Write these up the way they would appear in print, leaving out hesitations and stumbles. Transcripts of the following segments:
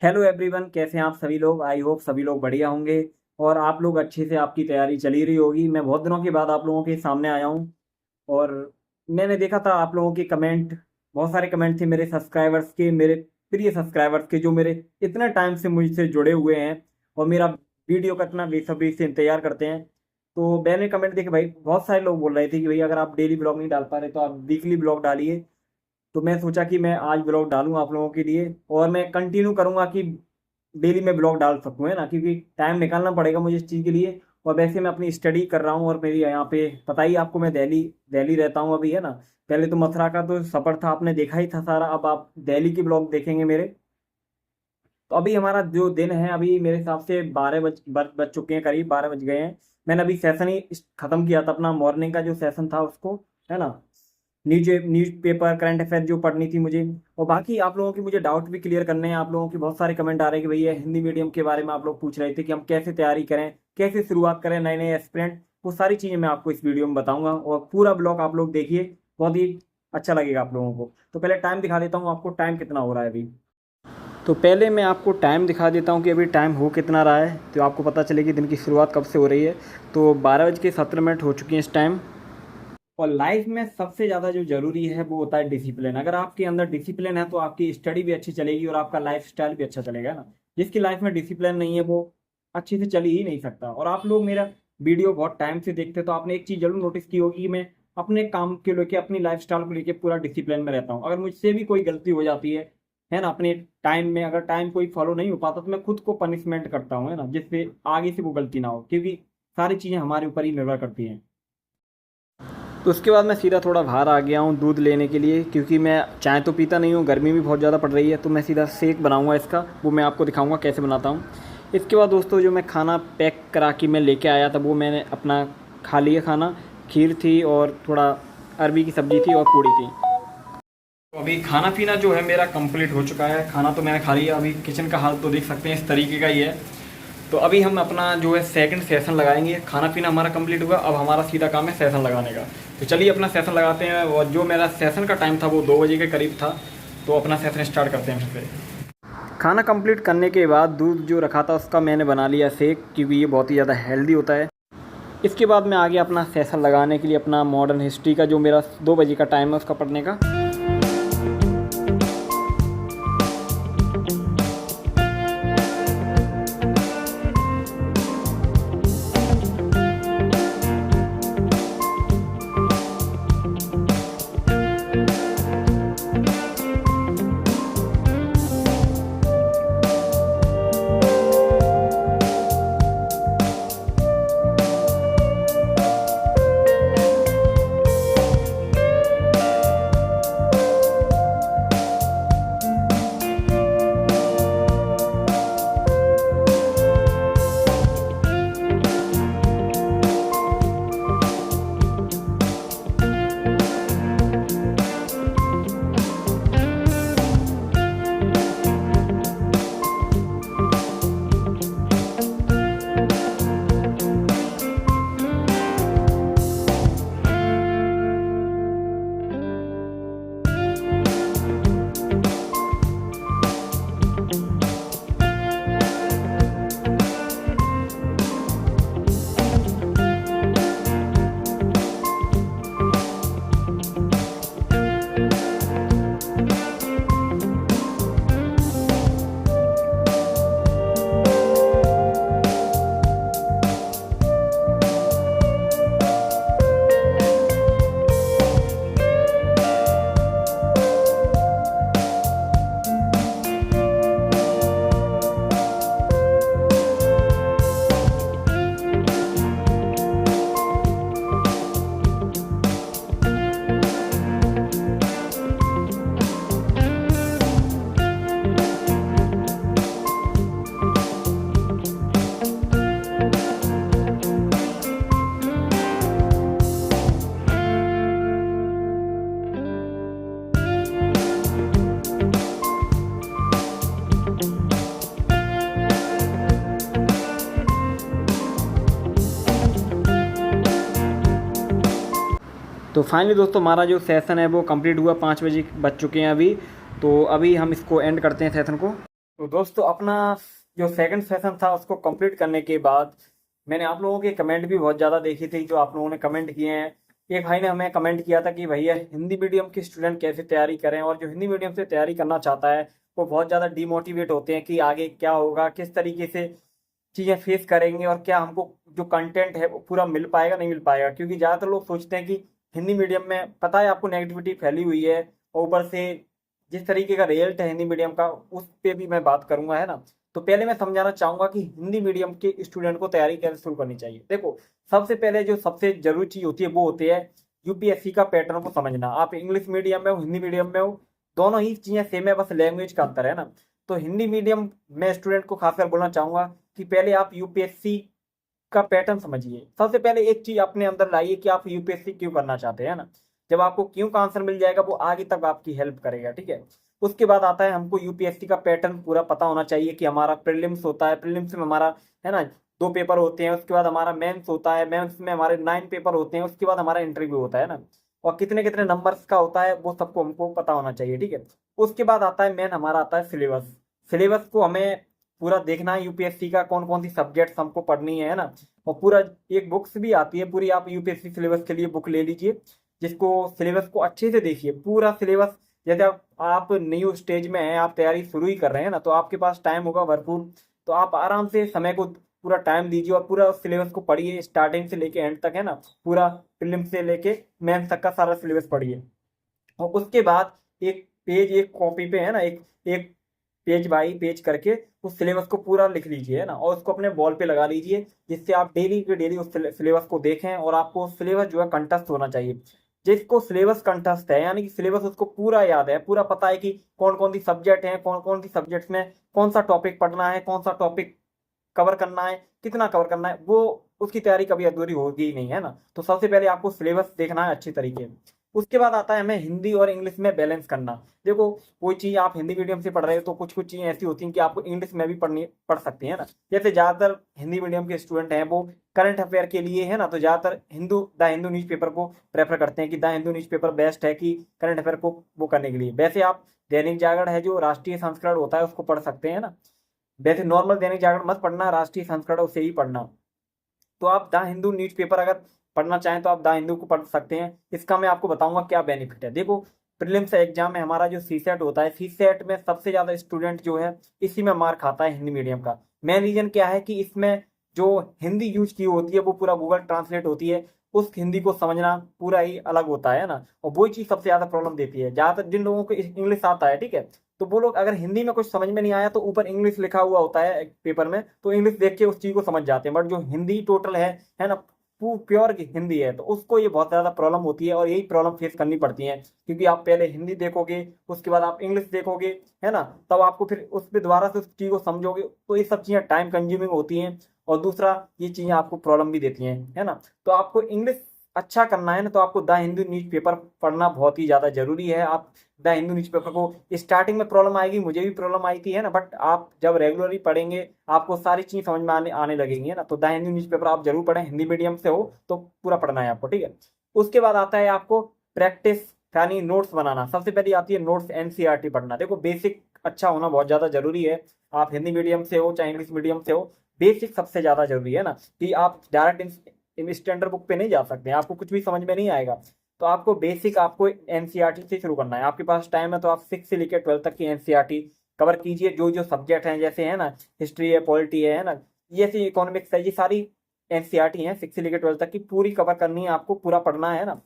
Hello everyone, कैसे हैं आप सभी लोग। आई होप सभी लोग बढ़िया होंगे और आप लोग अच्छे से, आपकी तैयारी चली रही होगी। मैं बहुत दिनों के बाद आप लोगों के सामने आया हूँ और मैंने देखा था आप लोगों के कमेंट, बहुत सारे कमेंट थे मेरे सब्सक्राइबर्स के, मेरे प्रिय सब्सक्राइबर्स के, जो मेरे इतने टाइम से मुझसे जुड़े हुए हैं और मेरा वीडियो का इतना बेसब्री से इंतजार करते हैं। तो मैंने कमेंट देखे भाई, बहुत सारे लोग बोल रहे थे कि भाई अगर आप डेली ब्लॉग नहीं डाल पा रहे तो आप वीकली ब्लॉग डालिए। तो मैं सोचा कि मैं आज ब्लॉग डालूँ आप लोगों के लिए और मैं कंटिन्यू करूँगा कि डेली मैं ब्लॉग डाल सकूँ, है ना, क्योंकि टाइम निकालना पड़ेगा मुझे इस चीज़ के लिए। और वैसे मैं अपनी स्टडी कर रहा हूँ और मेरी यहाँ पे पता ही आपको, मैं दिल्ली दिल्ली रहता हूँ अभी, है ना। पहले तो मथुरा का तो सफ़र था, आपने देखा ही था सारा। अब आप दिल्ली के ब्लॉग देखेंगे मेरे। तो अभी हमारा जो दिन है, अभी मेरे हिसाब से 12 बज चुके हैं, करीब 12 बज गए हैं। मैंने अभी सेशन ही ख़त्म किया था अपना, मॉर्निंग का जो सेशन था उसको, है ना। न्यूज़पेपर करंट अफेयर जो पढ़नी थी मुझे। और बाकी आप लोगों की मुझे डाउट भी क्लियर करने हैं। आप लोगों के बहुत सारे कमेंट आ रहे हैं कि भैया हिंदी मीडियम के बारे में आप लोग पूछ रहे थे कि हम कैसे तैयारी करें, कैसे शुरुआत करें नए नए एस्पिरेंट। वो सारी चीज़ें मैं आपको इस वीडियो में बताऊंगा और पूरा ब्लॉग आप लोग देखिए, बहुत ही अच्छा लगेगा आप लोगों को। तो पहले टाइम दिखा देता हूँ आपको, टाइम कितना हो रहा है अभी। तो पहले मैं आपको टाइम दिखा देता हूँ कि अभी टाइम हो कितना रहा है, तो आपको पता चलेगी दिन की शुरुआत कब से हो रही है। तो 12 बज के 17 मिनट हो चुकी हैं इस टाइम। और लाइफ में सबसे ज़्यादा जो ज़रूरी है वो होता है डिसिप्लिन। अगर आपके अंदर डिसिप्लिन है तो आपकी स्टडी भी अच्छी चलेगी और आपका लाइफ स्टाइल भी अच्छा चलेगा ना। जिसकी लाइफ में डिसिप्लिन नहीं है वो अच्छे से चल ही नहीं सकता। और आप लोग मेरा वीडियो बहुत टाइम से देखते तो आपने एक चीज़ जरूर नोटिस की होगी कि मैं अपने काम के लेके, अपनी लाइफ स्टाइल को लेके पूरा डिसिप्लिन में रहता हूँ। अगर मुझसे भी कोई गलती हो जाती है ना, अपने टाइम में अगर टाइम कोई फॉलो नहीं हो पाता तो मैं खुद को पनिशमेंट करता हूँ, है ना, जिससे आगे से वो गलती ना हो, क्योंकि सारी चीज़ें हमारे ऊपर ही निर्भर करती हैं। तो उसके बाद मैं सीधा थोड़ा बाहर आ गया हूँ दूध लेने के लिए, क्योंकि मैं चाय तो पीता नहीं हूँ, गर्मी भी बहुत ज़्यादा पड़ रही है। तो मैं सीधा शेक बनाऊँगा इसका, वो मैं आपको दिखाऊँगा कैसे बनाता हूँ। इसके बाद दोस्तों, जो मैं खाना पैक करा के मैं लेके आया था वो मैंने अपना खा लिया खाना। खीर थी और थोड़ा अरबी की सब्ज़ी थी और पूड़ी थी। तो अभी खाना पीना जो है मेरा कंप्लीट हो चुका है। खाना तो मैंने खा लिया। अभी किचन का हाल तो देख सकते हैं, इस तरीके का ही है। तो अभी हम अपना जो है सेकंड सेशन लगाएंगे। खाना पीना हमारा कंप्लीट हुआ, अब हमारा सीधा काम है सेशन लगाने का। तो चलिए अपना सेशन लगाते हैं। और जो मेरा सेशन का टाइम था वो 2 बजे के करीब था। तो अपना सेशन स्टार्ट करते हैं फिर से। खाना कंप्लीट करने के बाद दूध जो रखा था उसका मैंने बना लिया शेक, क्योंकि ये बहुत ही ज़्यादा हेल्दी होता है। इसके बाद मैं आ गया अपना सेशन लगाने के लिए, अपना मॉडर्न हिस्ट्री का जो मेरा 2 बजे का टाइम है उसका पढ़ने का। तो फाइनली दोस्तों हमारा जो सेशन है वो कंप्लीट हुआ। 5 बजे बज चुके हैं अभी। तो अभी हम इसको एंड करते हैं सेशन को। तो दोस्तों अपना जो सेकंड सेशन था उसको कंप्लीट करने के बाद मैंने आप लोगों के कमेंट भी बहुत ज़्यादा देखे थे जो आप लोगों ने कमेंट किए हैं। एक भाई ने हमें कमेंट किया था कि भैया हिंदी मीडियम के स्टूडेंट कैसे तैयारी करें, और जो हिंदी मीडियम से तैयारी करना चाहता है वो बहुत ज़्यादा डिमोटिवेट होते हैं कि आगे क्या होगा, किस तरीके से चीज़ें फेस करेंगे, और क्या हमको जो कंटेंट है वो पूरा मिल पाएगा नहीं मिल पाएगा। क्योंकि ज़्यादातर लोग सोचते हैं कि हिंदी मीडियम में, पता है आपको, नेगेटिविटी फैली हुई है, और ऊपर से जिस तरीके का रिजल्ट है हिंदी मीडियम का उस पे भी मैं बात करूंगा, है ना। तो पहले मैं समझाना चाहूंगा कि हिंदी मीडियम के स्टूडेंट को तैयारी कैसे शुरू करनी चाहिए। देखो, सबसे पहले जो सबसे जरूरी चीज होती है वो होती है यूपीएससी का पैटर्न को समझना। आप इंग्लिश मीडियम में हो, हिंदी मीडियम में हो, दोनों ही चीजें सेम है, बस लैंग्वेज का अंतर है ना। तो हिंदी मीडियम में स्टूडेंट को खासकर बोलना चाहूंगा कि पहले आप यूपीएससी का पैटर्न समझिए। सबसे पहले एक चीज अपने अंदर लाइए कि आप यूपीएससी क्यों करना चाहते हैं ना। जब आपको क्यों का आंसर मिल जाएगा वो आगे तक आपकी हेल्प करेगा, ठीक है। उसके बाद आता है हमको यूपीएससी का पैटर्न पूरा पता होना चाहिए कि हमारा प्रीलिम्स होता है, प्रीलिम्स में हमारा, है ना, 2 पेपर होते हैं। उसके बाद हमारा मेंस होता है, मेंस में हमारे 9 पेपर होते हैं। उसके बाद हमारा इंटरव्यू होता है ना, और कितने कितने नंबर्स का होता है वो सबको हमको पता होना चाहिए, ठीक है। उसके बाद आता है मेन, हमारा आता है सिलेबस। सिलेबस को हमें पूरा देखना है यूपीएससी का, कौन कौन सी सब्जेक्ट्स हमको पढ़नी है ना। और पूरा एक बुक्स भी आती है पूरी, आप यूपीएससी सिलेबस के लिए बुक ले लीजिए, जिसको सिलेबस को अच्छे से देखिए पूरा सिलेबस। जैसे आप न्यू स्टेज में हैं, आप तैयारी शुरू ही कर रहे हैं ना, तो आपके पास टाइम होगा भरपूर, तो आप आराम से समय को पूरा टाइम दीजिए और पूरा सिलेबस को पढ़िए स्टार्टिंग से लेके एंड तक, है ना। पूरा प्रीलिम से लेके मेंस तक का सारा सिलेबस पढ़िए। और उसके बाद एक पेज, एक कॉपी पे, है ना, एक एक पेज बाई पेज करके उस सिलेबस को पूरा लिख लीजिए, है ना, और उसको अपने वॉल पे लगा लीजिए, जिससे आप डेली के डेली उस सिलेबस को देखें। और आपको सिलेबस जो है कंठस्थ होना चाहिए। जिसको सिलेबस कंठस्थ है, यानी कि सिलेबस उसको पूरा याद है, पूरा पता है कि कौन कौन सी सब्जेक्ट है, कौन कौन सी सब्जेक्ट में कौन सा टॉपिक पढ़ना है, कौन सा टॉपिक कवर करना है, कितना कवर करना है, वो उसकी तैयारी कभी अधूरी होगी ही नहीं, है ना। तो सबसे पहले आपको सिलेबस देखना है अच्छी तरीके से। उसके बाद आता है हमें हिंदी और इंग्लिश में बैलेंस करना। देखो, कोई चीज़ आप हिंदी मीडियम से पढ़ रहे हो तो कुछ कुछ चीज़ें ऐसी होती हैं कि आपको इंग्लिश में भी पढ़ सकती है ना। जैसे ज़्यादातर हिंदी मीडियम के स्टूडेंट हैं वो करंट अफेयर के लिए, है ना, तो ज़्यादातर द हिंदू न्यूज़पेपर को प्रेफर करते हैं कि द हिंदू न्यूज़पेपर बेस्ट है कि करंट अफेयर को वो करने के लिए। वैसे आप दैनिक जागरण है जो राष्ट्रीय संस्करण होता है उसको पढ़ सकते हैं ना। वैसे नॉर्मल दैनिक जागरण मत पढ़ना, राष्ट्रीय संस्करण उसे ही पढ़ना। तो आप द हिंदू न्यूज़पेपर अगर पढ़ना चाहें तो आप द हिंदू को पढ़ सकते हैं। इसका मैं आपको बताऊंगा क्या बेनिफिट है। देखो, प्रीलिम्स एग्जाम में हमारा जो सीसेट होता है, सीसेट में सबसे ज्यादा स्टूडेंट जो है इसी में मार्क खाता है हिंदी मीडियम का। मेन रीजन क्या है कि इसमें जो हिंदी यूज की होती है वो पूरा गूगल ट्रांसलेट होती है, उस हिंदी को समझना पूरा ही अलग होता है ना। और वही चीज सबसे ज्यादा प्रॉब्लम देती है। ज्यादातर जिन लोगों को इंग्लिश आता है, ठीक है, तो वो लोग अगर हिंदी में कुछ समझ में नहीं आया तो ऊपर इंग्लिश लिखा हुआ होता है एक पेपर में, तो इंग्लिश देख के उस चीज को समझ जाते हैं। बट जो हिंदी टोटल है ना, प्योर हिंदी है, तो उसको ये बहुत ज्यादा प्रॉब्लम होती है, और यही प्रॉब्लम फेस करनी पड़ती है। क्योंकि आप पहले हिंदी देखोगे, उसके बाद आप इंग्लिश देखोगे, है ना, तब आपको फिर उस पर दोबारा से उस चीज को समझोगे, तो ये सब चीजें टाइम कंज्यूमिंग होती हैं। और दूसरा, ये चीजें आपको प्रॉब्लम भी देती हैं, है ना। तो आपको इंग्लिश अच्छा करना है ना, तो आपको द हिंदू न्यूज़पेपर पढ़ना बहुत ही ज़्यादा जरूरी है। आप द हिंदू न्यूज़पेपर को, स्टार्टिंग में प्रॉब्लम आएगी, मुझे भी प्रॉब्लम आई थी, है ना, बट आप जब रेगुलरली पढ़ेंगे आपको सारी चीज़ समझ में आने लगेंगी, है ना। तो द हिंदू न्यूज़पेपर आप जरूर पढ़ें, हिंदी मीडियम से हो तो पूरा पढ़ना है आपको, ठीक है। उसके बाद आता है आपको प्रैक्टिस, यानी नोट्स बनाना। सबसे पहले आती है नोट्स, एनसीईआरटी पढ़ना। देखो, बेसिक अच्छा होना बहुत ज़्यादा जरूरी है। आप हिंदी मीडियम से हो चाहे इंग्लिश मीडियम से हो, बेसिक सबसे ज़्यादा जरूरी है ना। कि आप डायरेक्ट स्टैंडर्ड बुक पे नहीं जा सकते हैं, आपको कुछ भी समझ में नहीं आएगा। तो आपको बेसिक, आपको एनसीईआरटी से शुरू करना है। आपके पास टाइम है तो आप 6 से लेकर 12 तक की एनसीईआरटी कवर कीजिए। जो जो सब्जेक्ट हैं, जैसे है ना, हिस्ट्री है, पॉलिटी है ना, ये सी इकोनॉमिक्स है, ये सारी एनसीईआरटी हैं 6 से लेकर 12 तक की, पूरी कवर करनी है आपको, पूरा पढ़ना है ना।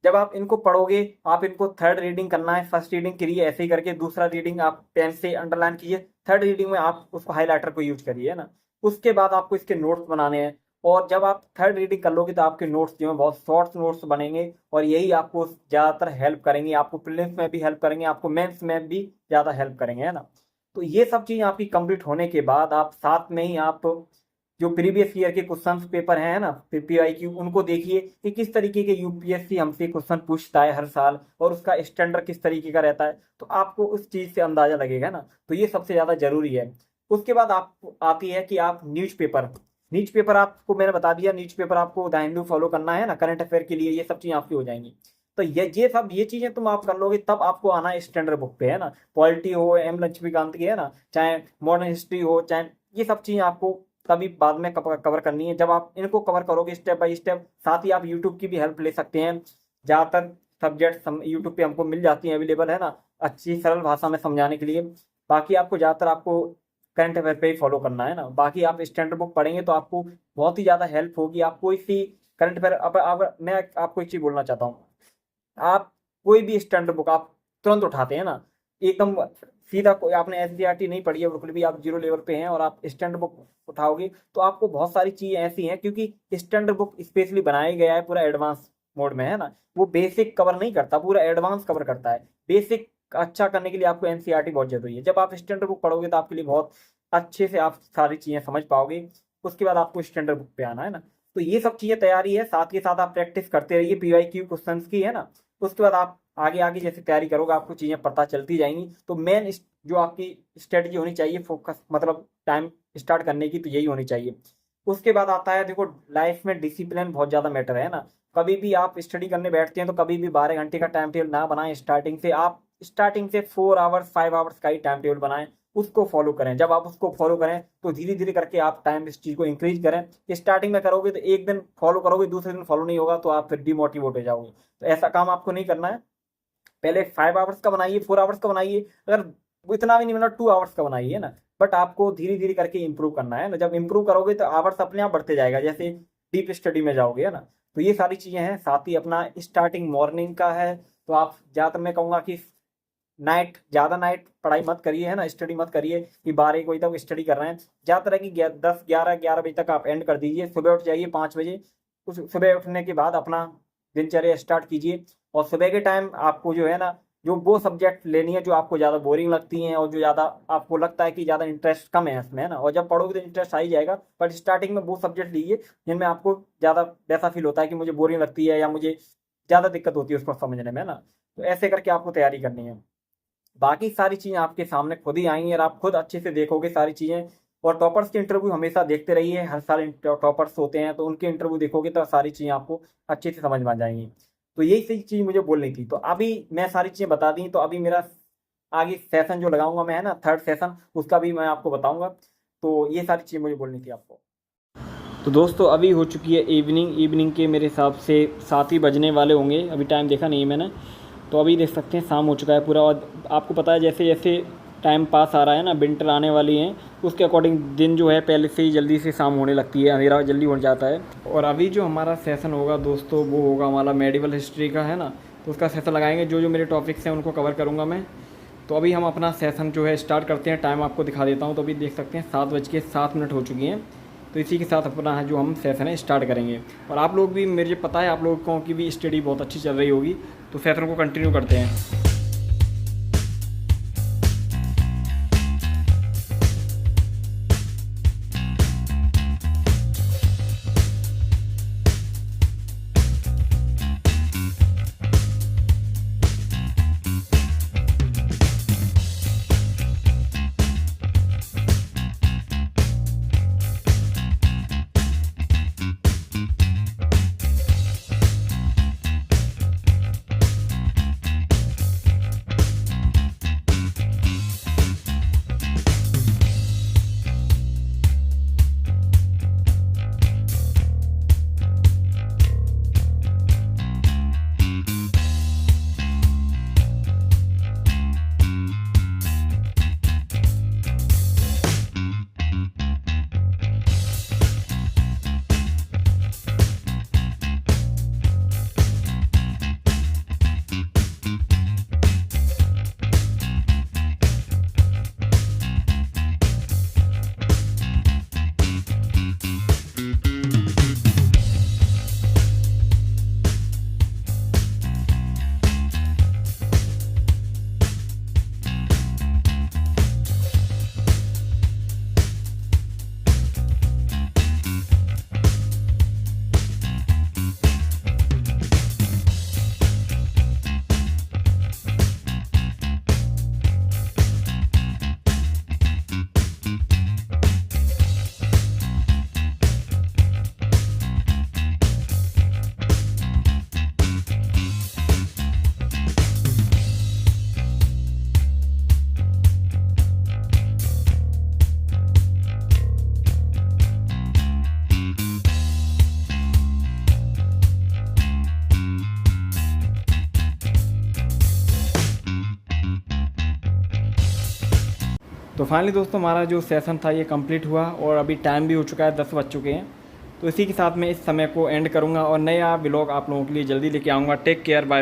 जब आप इनको पढ़ोगे, आप इनको थर्ड रीडिंग करना है। फर्स्ट रीडिंग करिए ऐसे ही करके, दूसरा रीडिंग आप पेन से अंडरलाइन कीजिए, थर्ड रीडिंग में आप उसको हाईलाइटर को यूज करिए, है ना। उसके बाद आपको इसके नोट्स बनाने हैं। और जब आप थर्ड रीडिंग कर लोगे तो आपके नोट्स जो है बहुत शॉर्ट नोट्स बनेंगे, और यही आपको ज़्यादातर हेल्प करेंगे। आपको प्रीलिम्स में भी हेल्प करेंगे, आपको मेंस में भी ज़्यादा हेल्प करेंगे, है ना। तो ये सब चीज़ आपकी कंप्लीट होने के बाद आप साथ में ही आप जो प्रीवियस ईयर के क्वेश्चन पेपर हैं ना, पीवाईक्यू, उनको देखिए कि किस तरीके के यूपीएससी हमसे क्वेश्चन पूछता है हर साल, और उसका स्टैंडर्ड किस तरीके का रहता है, तो आपको उस चीज़ से अंदाजा लगेगा ना। तो ये सबसे ज़्यादा जरूरी है। उसके बाद आप आती है कि आप न्यूज़पेपर, न्यूज़पेपर आपको मैंने बता दिया, न्यूज़पेपर आपको द हिंदू फॉलो करना है ना, करंट अफेयर के लिए ये सब चीज़ें आपकी हो जाएंगी। तो ये चीजें तुम आप कर लोगे तब आपको आना है स्टैंडर्ड बुक पे, है ना। पॉलिटी हो, एम लक्ष्मीकांत की, है ना, चाहे मॉडर्न हिस्ट्री हो, चाहे ये सब चीजें आपको तभी बाद में कवर करनी है जब आप इनको कवर करोगे स्टेप बाय स्टेप। साथ ही आप यूट्यूब की भी हेल्प ले सकते हैं। ज़्यादातर सब्जेक्ट यूट्यूब पे हमको मिल जाती हैं, अवेलेबल, है ना, अच्छी सरल भाषा में समझाने के लिए। बाकी आपको ज़्यादातर आपको करंट अफेयर पे ही फॉलो करना है ना। बाकी आप स्टैंडर्ड बुक पढ़ेंगे तो आपको बहुत ही ज़्यादा हेल्प होगी। आप कोई सी करंट अफेयर, अब मैं आपको एक चीज़ बोलना चाहता हूँ। आप कोई भी स्टैंडर्ड बुक आप तुरंत उठाते हैं ना, एकदम सीधा, कोई आपने एससीईआरटी नहीं पढ़ी है बिल्कुल भी, आप जीरो लेवल पे हैं और आप स्टैंडर्ड बुक उठाओगे तो आपको बहुत सारी चीज़ें ऐसी हैं, क्योंकि स्टैंडर्ड बुक स्पेशली बनाया गया है पूरा एडवांस मोड में, है ना। वो बेसिक कवर नहीं करता, पूरा एडवांस कवर करता है। बेसिक अच्छा करने के लिए आपको एनसीईआरटी बहुत जरूरी है। जब आप स्टैंडर्ड बुक पढ़ोगे तो आपके लिए बहुत अच्छे से आप सारी चीज़ें समझ पाओगे। उसके बाद आपको स्टैंडर्ड बुक पे आना है ना। तो ये सब चीज़ें तैयारी है, साथ के साथ आप प्रैक्टिस करते रहिए पीवाईक्यू क्वेश्चंस की, है ना। उसके बाद आप आगे आगे जैसे तैयारी करोगे आपको चीज़ें पता चलती जाएंगी। तो मेन जो आपकी स्ट्रेटजी होनी चाहिए, फोकस मतलब टाइम स्टार्ट करने की, तो यही होनी चाहिए। उसके बाद आता है, देखो लाइफ में डिसिप्लिन बहुत ज़्यादा मैटर है ना। कभी भी आप स्टडी करने बैठते हैं तो कभी भी 12 घंटे का टाइम टेबल ना बनाएं। स्टार्टिंग से 4 आवर्स 5 आवर्स का ही टाइम टेबल बनाएं, उसको फॉलो करें। जब आप उसको फॉलो करें तो धीरे धीरे करके आप टाइम इस चीज़ को इंक्रीज करें। स्टार्टिंग में करोगे तो एक दिन फॉलो करोगे, दूसरे दिन फॉलो नहीं होगा तो आप फिर डिमोटिवेट हो जाओगे। तो ऐसा काम आपको नहीं करना है। पहले 5 आवर्स का बनाइए, 4 आवर्स का बनाइए, अगर वो इतना भी नहीं बना 2 आवर्स का बनाइए ना। बट आपको धीरे धीरे करके इंप्रूव करना है ना। जब इंप्रूव करोगे तो आवर्स अपने आप बढ़ते जाएगा, जैसे डीप स्टडी में जाओगे, है ना। तो ये सारी चीज़ें हैं। साथ ही अपना स्टार्टिंग मॉर्निंग का है, तो आप ज़्यादातर मैं कहूँगा कि नाइट पढ़ाई मत करिए, है ना, स्टडी मत करिए कि 12 बजे तक स्टडी कर रहे हैं। ज़्यादातर है कि 10 11 बजे तक आप एंड कर दीजिए। सुबह उठ जाइए 5 बजे। उस सुबह उठने के बाद अपना दिनचर्या स्टार्ट कीजिए। और सुबह के टाइम आपको जो है ना, जो वो सब्जेक्ट लेनी है जो आपको ज़्यादा बोरिंग लगती हैं और जो ज़्यादा आपको लगता है कि ज़्यादा इंटरेस्ट कम है इसमें, है ना। और जब पढ़ोगे तो इंटरेस्ट आ ही जाएगा। बट स्टार्टिंग में वो सब्जेक्ट लीजिए जिनमें आपको ज़्यादा वैसा फील होता है कि मुझे बोरिंग लगती है या मुझे ज़्यादा दिक्कत होती है उसको समझने में, है ना। तो ऐसे करके आपको तैयारी करनी है। बाकी सारी चीज़ें आपके सामने खुद ही आएंगी और आप खुद अच्छे से देखोगे सारी चीज़ें। और टॉपर्स के इंटरव्यू हमेशा देखते रहिए, हर साल टॉपर्स होते हैं तो उनके इंटरव्यू देखोगे तो सारी चीज़ें आपको अच्छे से समझ में आ जाएंगी। तो यही सही चीज़ मुझे बोलनी थी। तो अभी मैं सारी चीज़ें बता दी, तो अभी मेरा आगे सेशन जो लगाऊंगा मैं, है ना, 3rd सेशन, उसका भी मैं आपको बताऊंगा। तो ये सारी चीज़ें मुझे बोलनी थी आपको। तो दोस्तों अभी हो चुकी है इवनिंग के मेरे हिसाब से 7 ही बजने वाले होंगे। अभी टाइम देखा नहीं है मैंने। तो अभी देख सकते हैं शाम हो चुका है पूरा। और आपको पता है जैसे जैसे टाइम पास आ रहा है ना, विंटर आने वाली है, उसके अकॉर्डिंग दिन जो है पहले से ही जल्दी से शाम होने लगती है, अंधेरा जल्दी हो जाता है। और अभी जो हमारा सेशन होगा दोस्तों वो होगा हमारा मेडिवल हिस्ट्री का, है ना। तो उसका सेशन लगाएंगे, जो जो मेरे टॉपिक्स हैं उनको कवर करूँगा मैं। तो अभी हम अपना सेशन जो है स्टार्ट करते हैं। टाइम आपको दिखा देता हूँ। तो अभी देख सकते हैं 7:07 हो चुकी हैं। तो इसी के साथ अपना जो हम सेशन है स्टार्ट करेंगे। और आप लोग भी, मुझे पता है आप लोगों की भी स्टडी बहुत अच्छी चल रही होगी। तो सेशन को कंटिन्यू करते हैं। तो फाइनली दोस्तों हमारा जो सेशन था ये कंप्लीट हुआ और अभी टाइम भी हो चुका है, 10 बज चुके हैं। तो इसी के साथ मैं इस समय को एंड करूँगा और नया व्लॉग आप लोगों के लिए जल्दी लेके आऊँगा। Take care, bye bye.